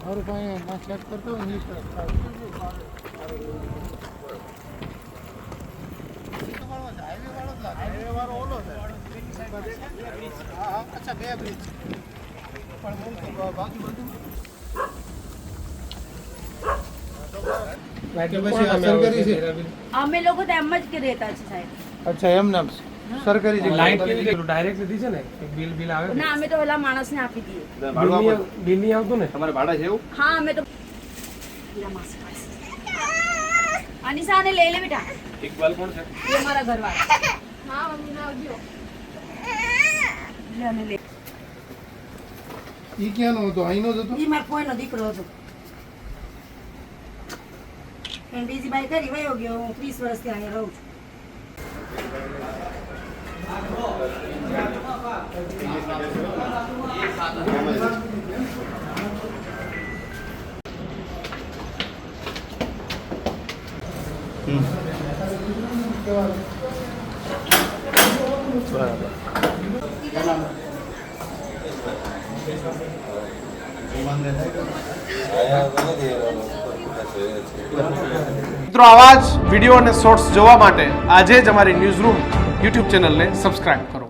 और कहीं ना चेक करते हो नहीं करता हाईवे वाળો ઓલો છે હા અચ્છા બે બ્રિજ પણ હું બાકી બધું અમે લોકો તો એમ જ કે રહેતા છે સાહેબ. અચ્છા એમ નામ સરકારી જગ્યા લાઈટ કેવી રીતે ડાયરેક્ટ લીધી છે ને એક બિલ આવે ના અમે તો પેલા માણસને આપી દઈએ. બિલ નહીં આવતું ને તમારે ભાડા છે એવું? હા અમે તો અનિશાને લઈ લે બેટા. ઇકબાલ કોણ છે? એ મારા ઘરવાળા. હા મમ્મી ના આવજો. લે અને લે. ઈ ક્યાંનો હતો અહીંનો જ હતો ઈ મારો કોઈનો દીકરો હતો. એમ બીજી બાઈ કરી વયો ગયો. હું 30 વર્ષથી અહીંયા રહું છું. મિત્રો આવા જ વિડીયો અને શોર્ટ્સ જોવા માટે આજે જ અમારી ન્યૂઝ રૂમ યુટ્યુબ ચેનલને સબસ્ક્રાઇબ કરો.